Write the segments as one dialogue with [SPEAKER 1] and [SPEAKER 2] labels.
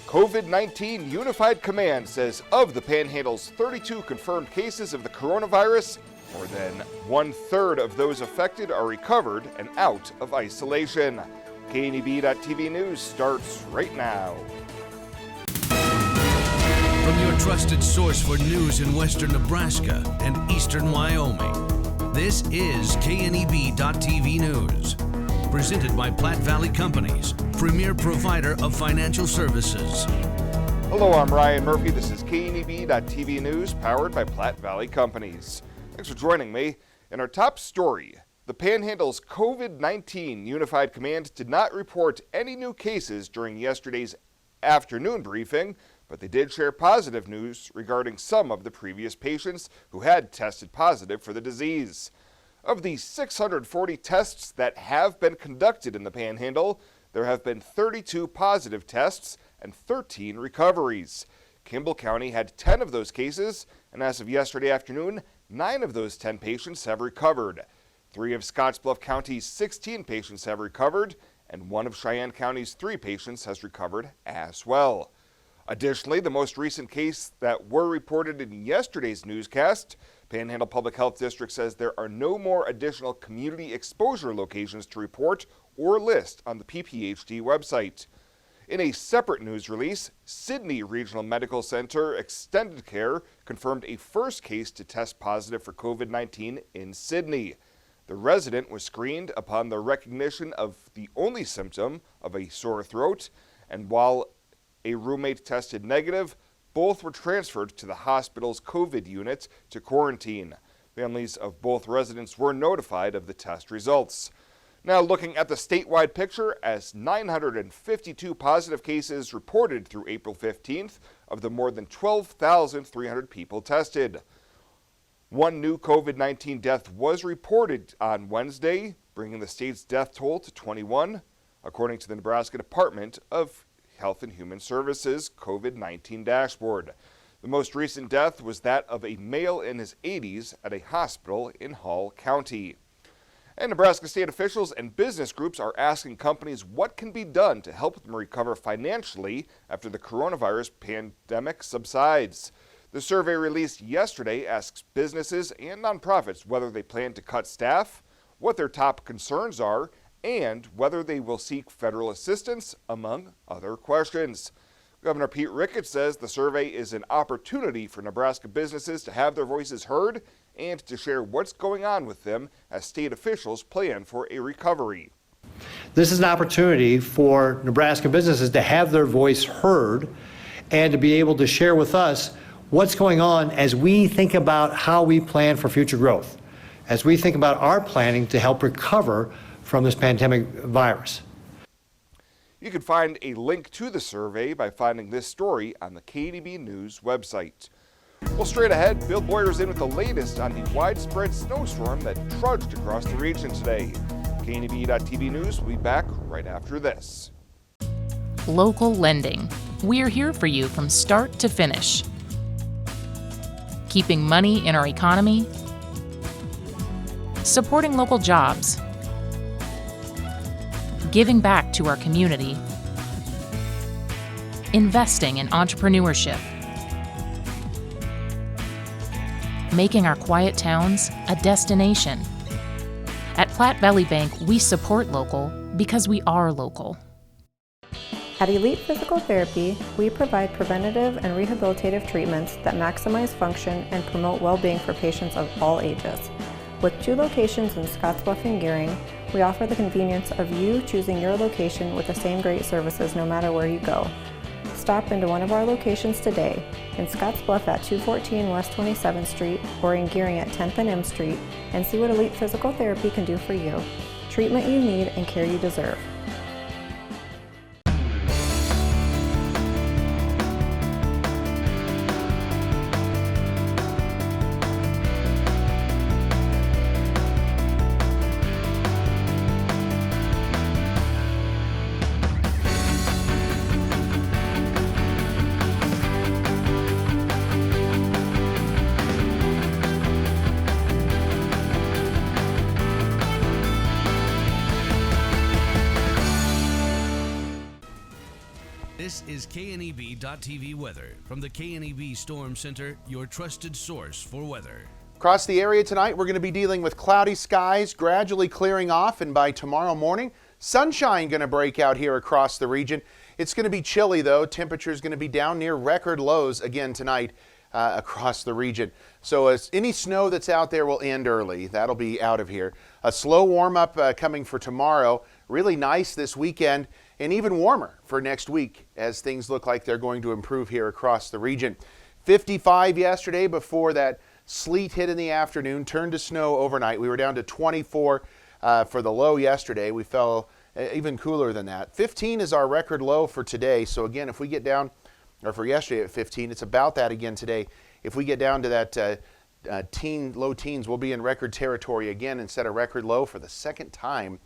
[SPEAKER 1] COVID-19 Unified Command says of the Panhandle's 32 confirmed cases of the coronavirus, more than 1/3 of those affected are recovered and out of isolation. KNEB.TV News starts right now.
[SPEAKER 2] From your trusted source for news in western Nebraska and eastern Wyoming, this is KNEB.TV News. Presented by Platte Valley Companies, premier provider of financial services.
[SPEAKER 1] Hello, I'm Ryan Murphy. This is KNEB.TV News, powered by Platte Valley Companies. Thanks for joining me. In our top story, the Panhandle's COVID-19 Unified Command did not report any new cases during yesterday's afternoon briefing, but they did share positive news regarding some of the previous patients who had tested positive for the disease. Of the 640 tests that have been conducted in the Panhandle, there have been 32 positive tests and 13 recoveries. Kimball County had 10 of those cases, and as of yesterday afternoon, 9 of those 10 patients have recovered. 3 of Scottsbluff County's 16 patients have recovered, and 1 of Cheyenne County's 3 patients has recovered as well. Additionally, the most recent case that were reported in yesterday's newscast, Panhandle Public Health District says there are no more additional community exposure locations to report or list on the PPHD website. In a separate news release, Sidney Regional Medical Center Extended Care confirmed a first case to test positive for COVID-19 in Sidney. The resident was screened upon the recognition of the only symptom of a sore throat, and while a roommate tested negative, both were transferred to the hospital's COVID unit to quarantine. Families of both residents were notified of the test results. Now looking at the statewide picture, as 952 positive cases reported through April 15th of the more than 12,300 people tested. 1 new COVID-19 death was reported on Wednesday, bringing the state's death toll to 21, according to the Nebraska Department of Health and Human Services COVID-19 dashboard. The most recent death was that of a male in his 80s at a hospital in Hall County. And Nebraska state officials and business groups are asking companies what can be done to help them recover financially after the coronavirus pandemic subsides. The survey released yesterday asks businesses and nonprofits whether they plan to cut staff, what their top concerns are, and whether they will seek federal assistance, among other questions. Governor Pete Ricketts says the survey is an opportunity for Nebraska businesses to have their voices heard and to share what's going on with them as state officials plan for a recovery.
[SPEAKER 3] This is an opportunity for Nebraska businesses to have their voice heard and to be able to share with us what's going on as we think about how we plan for future growth, as we think about our planning to help recover from this pandemic virus.
[SPEAKER 1] You can find a link to the survey by finding this story on the KNEB News website. Well, straight ahead, Bill Boyer's in with the latest on the widespread snowstorm that trudged across the region today. KNEB.TV News will be back right after this.
[SPEAKER 4] Local lending. We're here for you from start to finish. Keeping money in our economy. Supporting local jobs. Giving back to our community, investing in entrepreneurship, making our quiet towns a destination. At Platte Valley Bank, we support local because we are local.
[SPEAKER 5] At Elite Physical Therapy, we provide preventative and rehabilitative treatments that maximize function and promote well-being for patients of all ages. With 2 locations in Scottsbluff and Gering, we offer the convenience of you choosing your location with the same great services no matter where you go. Stop into one of our locations today, in Scottsbluff at 214 West 27th Street or in Gering at 10th and M Street, and see what Elite Physical Therapy can do for you. Treatment you need and care you deserve.
[SPEAKER 2] KNEB.TV weather. From the KNEB Storm Center, your trusted source for weather.
[SPEAKER 6] Across the area tonight, we're going to be dealing with cloudy skies, gradually clearing off, and by tomorrow morning, sunshine going to break out here across the region. It's going to be chilly, though. Temperatures going to be down near record lows again tonight across the region. So any snow that's out there will end early. That'll be out of here. A slow warm-up coming for tomorrow. Really nice this weekend, and even warmer for next week as things look like they're going to improve here across the region. 55 yesterday before that sleet hit in the afternoon, turned to snow overnight. We were down to 24 for the low yesterday. We fell even cooler than that. 15 is our record low for today. So again, if we get down, or for yesterday at 15, it's about that again today. If we get down to that low teens, we'll be in record territory again and set a record low for the second time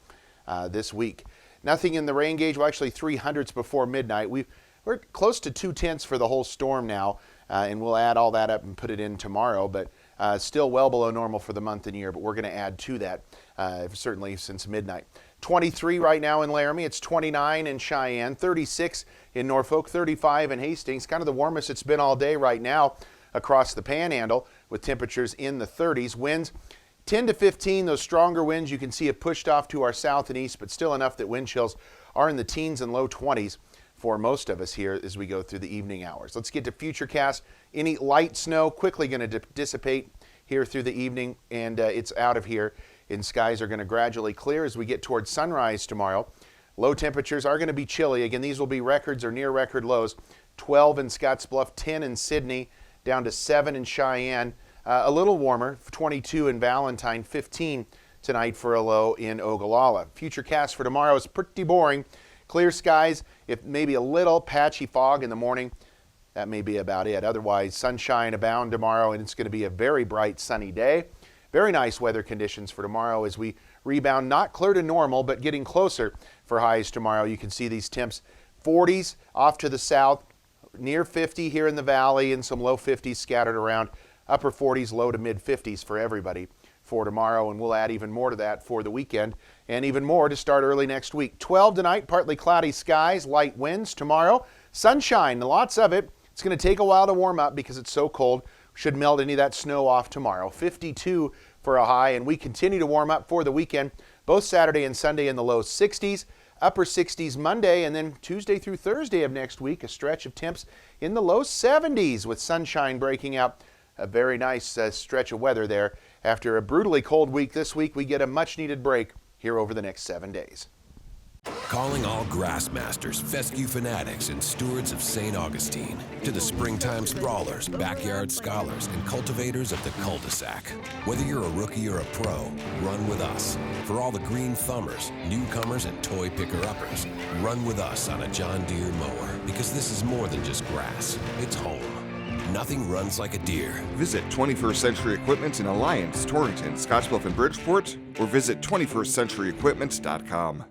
[SPEAKER 6] this week. Nothing in the rain gauge. Well, actually 300s before midnight. We're close to 2/10 for the whole storm now. And we'll add all that up and put it in tomorrow, but still well below normal for the month and year, but we're going to add to that certainly since midnight. 23 right now in Laramie, it's 29 in Cheyenne, 36 in Norfolk, 35 in Hastings, kind of the warmest it's been all day right now across the Panhandle with temperatures in the 30s. Winds 10 to 15, those stronger winds you can see have pushed off to our south and east, but still enough that wind chills are in the teens and low 20s. For most of us here as we go through the evening hours. Let's get to Futurecast. Any light snow quickly going to dissipate here through the evening, and it's out of here, and skies are going to gradually clear as we get towards sunrise tomorrow. Low temperatures are going to be chilly. Again, these will be records or near record lows. 12 in Scottsbluff, 10 in Sydney, down to 7 in Cheyenne. A little warmer, 22 in Valentine, 15 tonight for a low in Ogallala. Futurecast for tomorrow is pretty boring. Clear skies, if maybe a little patchy fog in the morning, that may be about it. Otherwise, sunshine abound tomorrow, and it's going to be a very bright, sunny day. Very nice weather conditions for tomorrow as we rebound, not clear to normal, but getting closer for highs tomorrow. You can see these temps, 40s off to the south, near 50 here in the valley, and some low 50s scattered around, upper 40s, low to mid 50s for everybody for tomorrow, and we'll add even more to that for the weekend and even more to start early next week. 12 tonight, partly cloudy skies, light winds. Tomorrow, sunshine, lots of it. It's going to take a while to warm up because it's so cold. Should melt any of that snow off tomorrow. 52 for a high, and we continue to warm up for the weekend, both Saturday and Sunday in the low 60s, upper 60s Monday, and then Tuesday through Thursday of next week, a stretch of temps in the low 70s with sunshine breaking out. A very nice stretch of weather there. After a brutally cold week this week, we get a much-needed break here over the next 7 days.
[SPEAKER 7] Calling all grassmasters, fescue fanatics, and stewards of St. Augustine. To the springtime sprawlers, backyard scholars, and cultivators of the cul-de-sac. Whether you're a rookie or a pro, run with us. For all the green thumbers, newcomers, and toy picker-uppers, run with us on a John Deere mower. Because this is more than just grass, it's home. Nothing runs like a deer.
[SPEAKER 1] Visit 21st Century Equipment in Alliance, Torrington, Scottsbluff, and Bridgeport, or visit 21stcenturyequipment.com.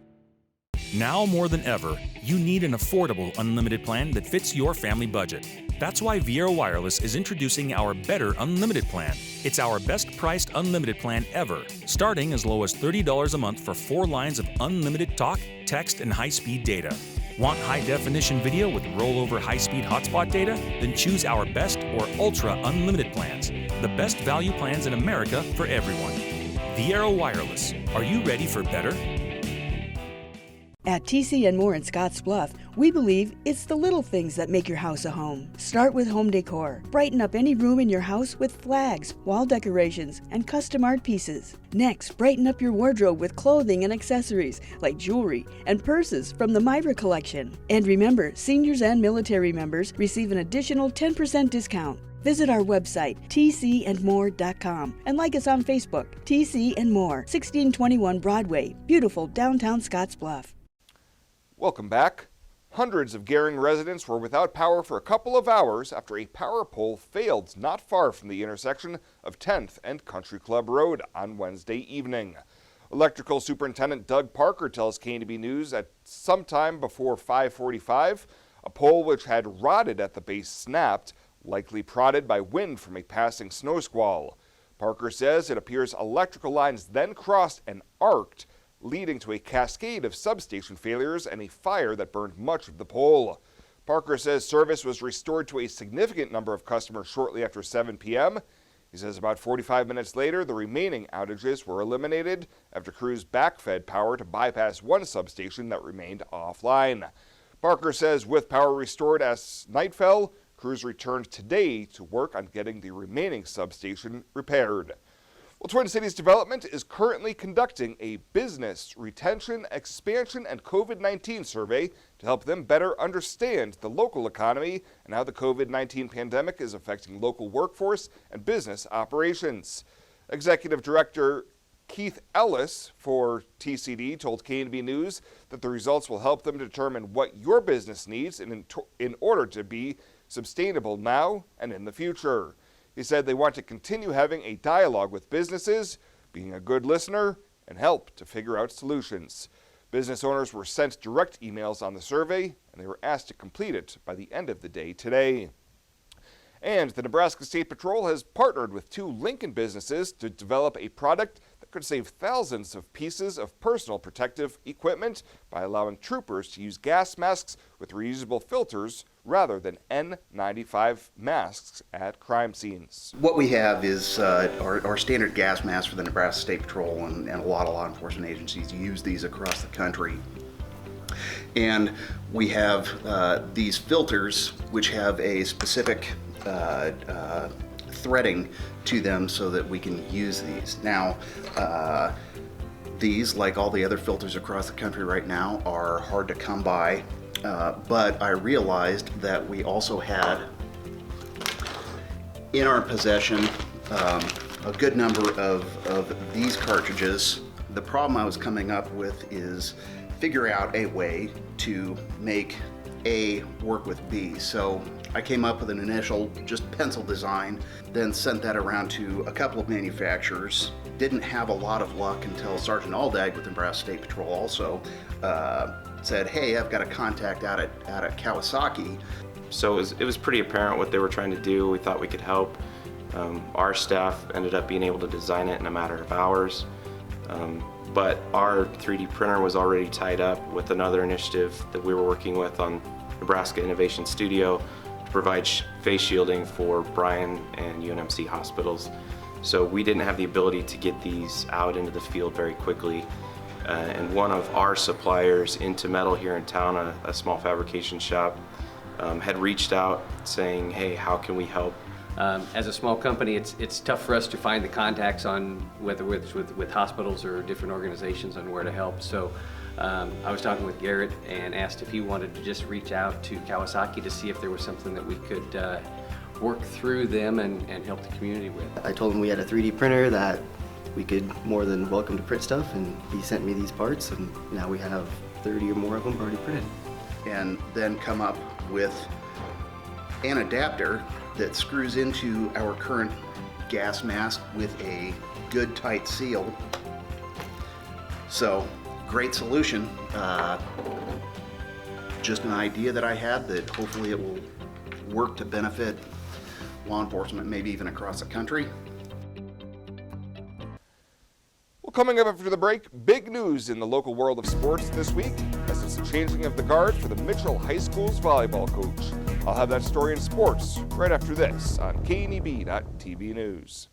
[SPEAKER 8] Now more than ever, you need an affordable unlimited plan that fits your family budget. That's why Viera Wireless is introducing our Better Unlimited plan. It's our best priced unlimited plan ever, starting as low as $30 a month for 4 lines of unlimited talk, text, and high-speed data. Want high-definition video with rollover high-speed hotspot data? Then choose our Best or Ultra Unlimited plans, the best value plans in America for everyone. Viera Wireless. Are you ready for better?
[SPEAKER 9] At TC & More in Scottsbluff, we believe it's the little things that make your house a home. Start with home decor. Brighten up any room in your house with flags, wall decorations, and custom art pieces. Next, brighten up your wardrobe with clothing and accessories like jewelry and purses from the Myra collection. And remember, seniors and military members receive an additional 10% discount. Visit our website, tcandmore.com, and like us on Facebook, TC & More, 1621 Broadway, beautiful downtown Scottsbluff.
[SPEAKER 1] Welcome back. Hundreds of Gering residents were without power for a couple of hours after a power pole failed not far from the intersection of 10th and Country Club Road on Wednesday evening. Electrical Superintendent Doug Parker tells KNB News at sometime before 5:45, a pole which had rotted at the base snapped, likely prodded by wind from a passing snow squall. Parker says it appears electrical lines then crossed and arced, leading to a cascade of substation failures and a fire that burned much of the pole. Parker says service was restored to a significant number of customers shortly after 7 p.m. He says about 45 minutes later, the remaining outages were eliminated after crews backfed power to bypass one substation that remained offline. Parker says with power restored as night fell, crews returned today to work on getting the remaining substation repaired. Well, Twin Cities Development is currently conducting a business retention, expansion, and COVID-19 survey to help them better understand the local economy and how the COVID-19 pandemic is affecting local workforce and business operations. Executive Director Keith Ellis for TCD told KNB News that the results will help them determine what your business needs in order to be sustainable now and in the future. He said they want to continue having a dialogue with businesses, being a good listener, and help to figure out solutions. Business owners were sent direct emails on the survey, and they were asked to complete it by the end of the day today. And the Nebraska State Patrol has partnered with 2 Lincoln businesses to develop a product that could save thousands of pieces of personal protective equipment by allowing troopers to use gas masks with reusable filters rather than N95 masks at crime scenes.
[SPEAKER 10] What we have is our standard gas masks for the Nebraska State Patrol, and a lot of law enforcement agencies use these across the country. And we have these filters which have a specific threading to them so that we can use these. Now, these, like all the other filters across the country right now, are hard to come by, but I realized that we also had in our possession a good number of these cartridges. The problem I was coming up with is figure out a way to make A work with B. So I came up with an initial just pencil design, then sent that around to a couple of manufacturers. Didn't have a lot of luck until Sergeant Aldag with the Nebraska State Patrol also said, hey, I've got a contact out at Kawasaki.
[SPEAKER 11] So it was pretty apparent what they were trying to do. We thought we could help. Our staff ended up being able to design it in a matter of hours. But our 3D printer was already tied up with another initiative that we were working with on Nebraska Innovation Studio to provide face shielding for Bryan and UNMC hospitals. So we didn't have the ability to get these out into the field very quickly. And one of our suppliers into metal here in town, a small fabrication shop, had reached out saying, hey, how can we help?
[SPEAKER 12] As a small company, it's tough for us to find the contacts on whether it's with hospitals or different organizations on where to help. So I was talking with Garrett and asked if he wanted to just reach out to Kawasaki to see if there was something that we could work through them and help the community with.
[SPEAKER 13] I told him we had a 3D printer that we could more than welcome to print stuff, and he sent me these parts, and now we have 30 or more of them already printed.
[SPEAKER 10] And then come up with an adapter that screws into our current gas mask with a good tight seal. So, great solution. Just an idea that I had that hopefully it will work to benefit law enforcement, maybe even across the country.
[SPEAKER 1] Well, coming up after the break, big news in the local world of sports this week as it's the changing of the guard for the Mitchell High School's volleyball coach. I'll have that story in sports right after this on KNEB.TV News.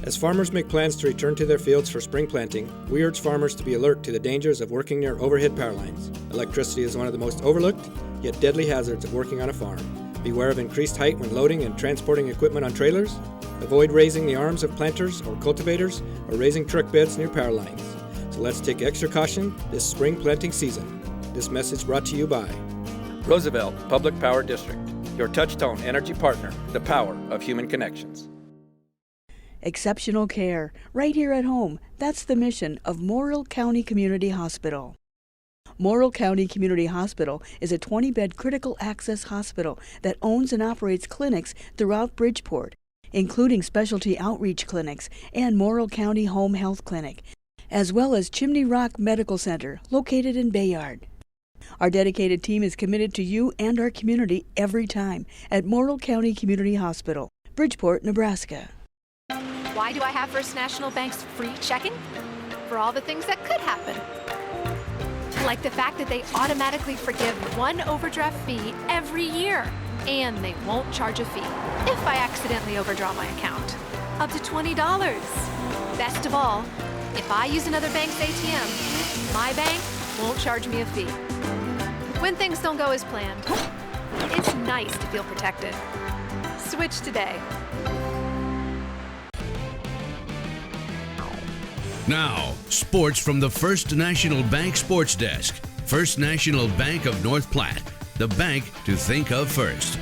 [SPEAKER 14] As farmers make plans to return to their fields for spring planting, we urge farmers to be alert to the dangers of working near overhead power lines. Electricity is one of the most overlooked, yet deadly hazards of working on a farm. Beware of increased height when loading and transporting equipment on trailers. Avoid raising the arms of planters or cultivators or raising truck beds near power lines. So let's take extra caution this spring planting season. This message brought to you by
[SPEAKER 15] Roosevelt Public Power District, your touch-tone energy partner, the power of human connections.
[SPEAKER 9] Exceptional care, right here at home. That's the mission of Morrill County Community Hospital. Morrill County Community Hospital is a 20-bed critical access hospital that owns and operates clinics throughout Bridgeport, including specialty outreach clinics and Morrill County Home Health Clinic, as well as Chimney Rock Medical Center, located in Bayard. Our dedicated team is committed to you and our community every time at Morrill County Community Hospital, Bridgeport, Nebraska.
[SPEAKER 16] Why do I have First National Bank's free checking? For all the things that could happen. Like the fact that they automatically forgive one overdraft fee every year, and they won't charge a fee if I accidentally overdraw my account. Up to $20. Best of all, if I use another bank's ATM, my bank won't charge me a fee. When things don't go as planned, it's nice to feel protected. Switch today.
[SPEAKER 2] Now, sports from the First National Bank Sports Desk. First National Bank of North Platte, the bank to think of first.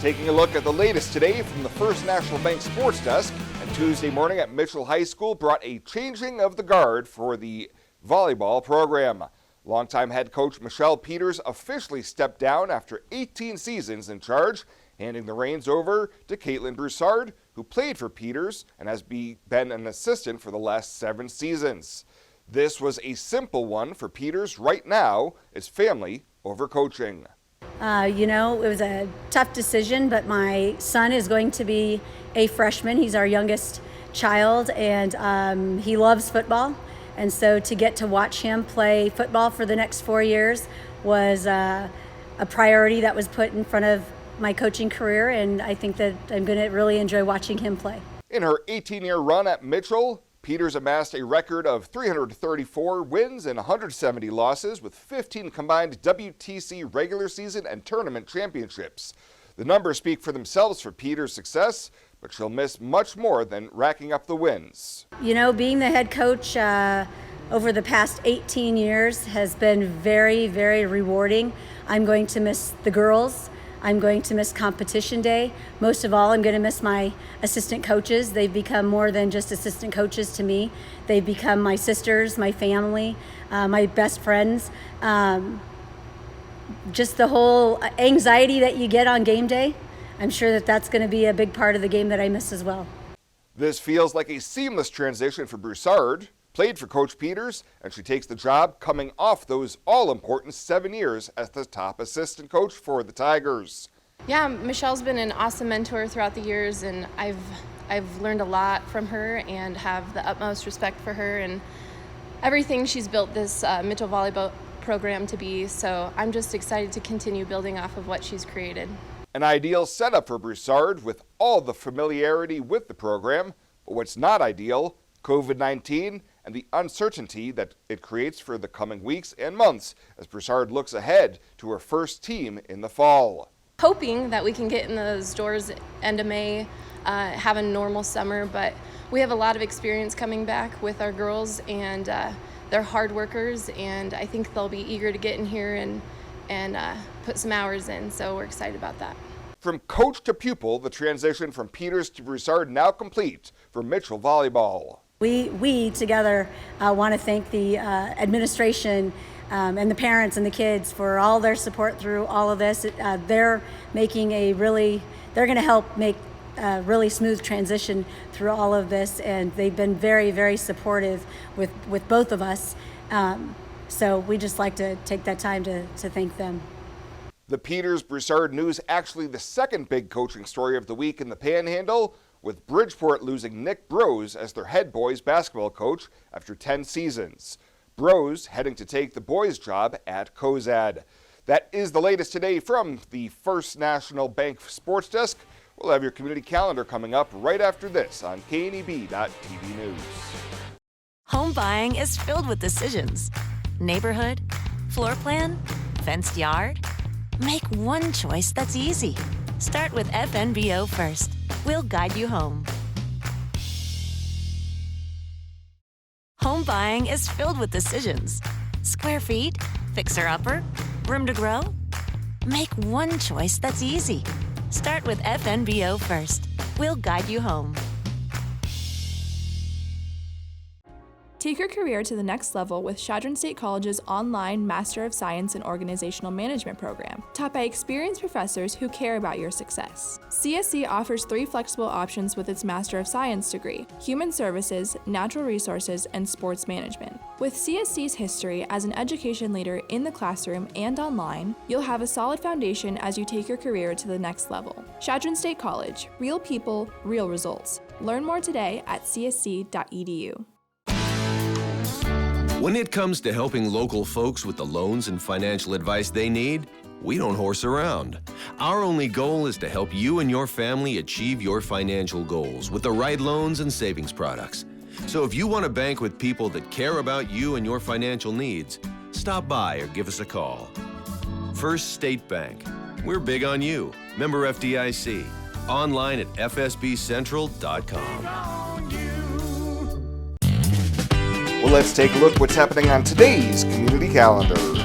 [SPEAKER 1] Taking a look at the latest today from the First National Bank Sports Desk, and Tuesday morning at Mitchell High School brought a changing of the guard for the volleyball program. Longtime head coach Michelle Peters officially stepped down after 18 seasons in charge, handing the reins over to Caitlin Broussard, who played for Peters and has been an assistant for the last 7 seasons. This was a simple one for Peters right now, as family over coaching.
[SPEAKER 17] It was a tough decision, but my son is going to be a freshman. He's our youngest child, and he loves football. And so to get to watch him play football for the next 4 years was a priority that was put in front of my coaching career, and I think that I'm going to really enjoy watching him play.
[SPEAKER 1] In her 18-year run at Mitchell, Peters amassed a record of 334 wins and 170 losses with 15 combined WTC regular season and tournament championships. The numbers speak for themselves for Peters' success, but she'll miss much more than racking up the wins.
[SPEAKER 17] Being the head coach over the past 18 years has been very, very rewarding. I'm going to miss the girls. I'm going to miss competition day. Most of all, I'm going to miss my assistant coaches. They've become more than just assistant coaches to me. They've become my sisters, my family, my best friends. Just the whole anxiety that you get on game day, I'm sure that that's going to be a big part of the game that I miss as well.
[SPEAKER 1] This feels like a seamless transition for Broussard. Played for Coach Peters, and she takes the job coming off those all-important 7 years as the top assistant coach for the Tigers.
[SPEAKER 18] Yeah, Michelle's been an awesome mentor throughout the years, and I've learned a lot from her and have the utmost respect for her and everything she's built this Mitchell volleyball program to be. So I'm just excited to continue building off of what she's created.
[SPEAKER 1] An ideal setup for Broussard with all the familiarity with the program, but what's not ideal, COVID-19 and the uncertainty that it creates for the coming weeks and months as Broussard looks ahead to her first team in the fall.
[SPEAKER 18] Hoping that we can get in those doors end of May, have a normal summer, but we have a lot of experience coming back with our girls, and they're hard workers, and I think they'll be eager to get in here and put some hours in, so we're excited about that.
[SPEAKER 1] From coach to pupil, the transition from Peters to Broussard now complete for Mitchell volleyball.
[SPEAKER 17] We together want to thank the administration and the parents and the kids for all their support through all of this. They're making they're going to help make a really smooth transition through all of this, and they've been very, very supportive with both of us. So we just like to take that time to thank them.
[SPEAKER 1] The Peters-Broussard news actually the second big coaching story of the week in the Panhandle, with Bridgeport losing Nick Brose as their head boys basketball coach after 10 seasons. Brose heading to take the boys' job at Cozad. That is the latest today from the First National Bank Sports Desk. We'll have your community calendar coming up right after this on KNEB.TV News.
[SPEAKER 19] Home buying is filled with decisions. Neighborhood, floor plan, fenced yard. Make one choice that's easy. Start with FNBO first. We'll guide you home. Home buying is filled with decisions. Square feet, fixer-upper, room to grow. Make one choice that's easy. Start with FNBO first. We'll guide you home.
[SPEAKER 20] Take your career to the next level with Chadron State College's online Master of Science in Organizational Management program, taught by experienced professors who care about your success. CSC offers 3 flexible options with its Master of Science degree: Human Services, Natural Resources, and Sports Management. With CSC's history as an education leader in the classroom and online, you'll have a solid foundation as you take your career to the next level. Chadron State College, real people, real results. Learn more today at csc.edu.
[SPEAKER 7] When it comes to helping local folks with the loans and financial advice they need, we don't horse around. Our only goal is to help you and your family achieve your financial goals with the right loans and savings products. So if you want to bank with people that care about you and your financial needs, stop by or give us a call. First State Bank. We're big on you. Member FDIC. Online at fsbcentral.com.
[SPEAKER 1] Well, let's take a look what's happening on today's community calendar.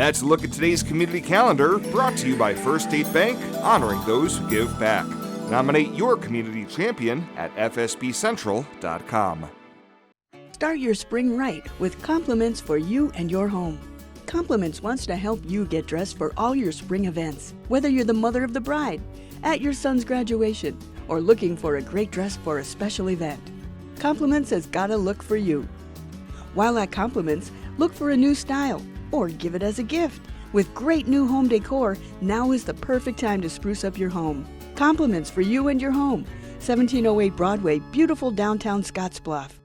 [SPEAKER 1] That's a look at today's community calendar, brought to you by First State Bank, honoring those who give back. Nominate your community champion at fsbcentral.com.
[SPEAKER 9] Start your spring right with compliments for you and your home. Compliments wants to help you get dressed for all your spring events, whether you're the mother of the bride, at your son's graduation, or looking for a great dress for a special event. Compliments has got a look for you. While at Compliments, look for a new style or give it as a gift. With great new home decor, now is the perfect time to spruce up your home. Compliments for you and your home. 1708 Broadway, beautiful downtown Scottsbluff.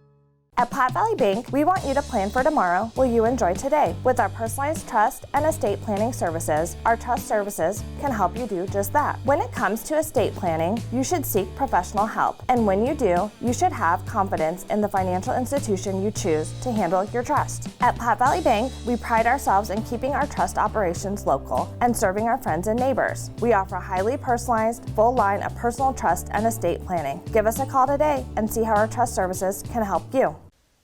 [SPEAKER 21] At Platte Valley Bank, we want you to plan for tomorrow while you enjoy today. With our personalized trust and estate planning services, our trust services can help you do just that. When it comes to estate planning, you should seek professional help. And when you do, you should have confidence in the financial institution you choose to handle your trust. At Platte Valley Bank, we pride ourselves in keeping our trust operations local and serving our friends and neighbors. We offer a highly personalized, full line of personal trust and estate planning. Give us a call today and see how our trust services can help you.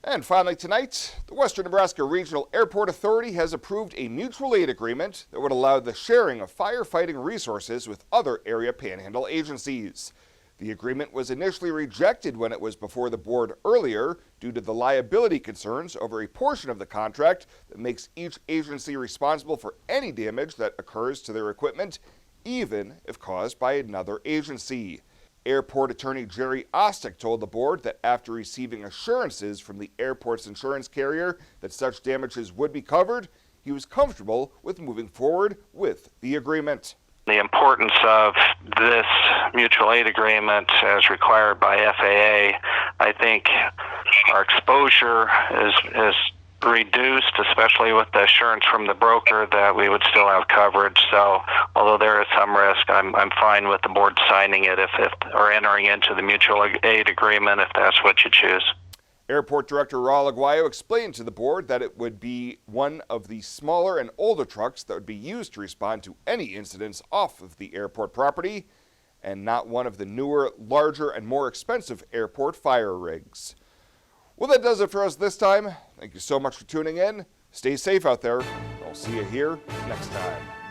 [SPEAKER 1] And finally tonight, the Western Nebraska Regional Airport Authority has approved a mutual aid agreement that would allow the sharing of firefighting resources with other area Panhandle agencies. The agreement was initially rejected when it was before the board earlier due to the liability concerns over a portion of the contract that makes each agency responsible for any damage that occurs to their equipment, even if caused by another agency. Airport attorney Jerry Ostick told the board that after receiving assurances from the airport's insurance carrier that such damages would be covered, he was comfortable with moving forward with the agreement.
[SPEAKER 22] The importance of this mutual aid agreement as required by FAA, I think our exposure is reduced, especially with the assurance from the broker that we would still have coverage. So although there is some risk, I'm fine with the board signing it or entering into the mutual aid agreement if that's what you choose.
[SPEAKER 1] Airport Director Raul Aguayo explained to the board that it would be one of the smaller and older trucks that would be used to respond to any incidents off of the airport property, and not one of the newer, larger, and more expensive airport fire rigs. Well, that does it for us this time. Thank you so much for tuning in. Stay safe out there. I'll see you here next time.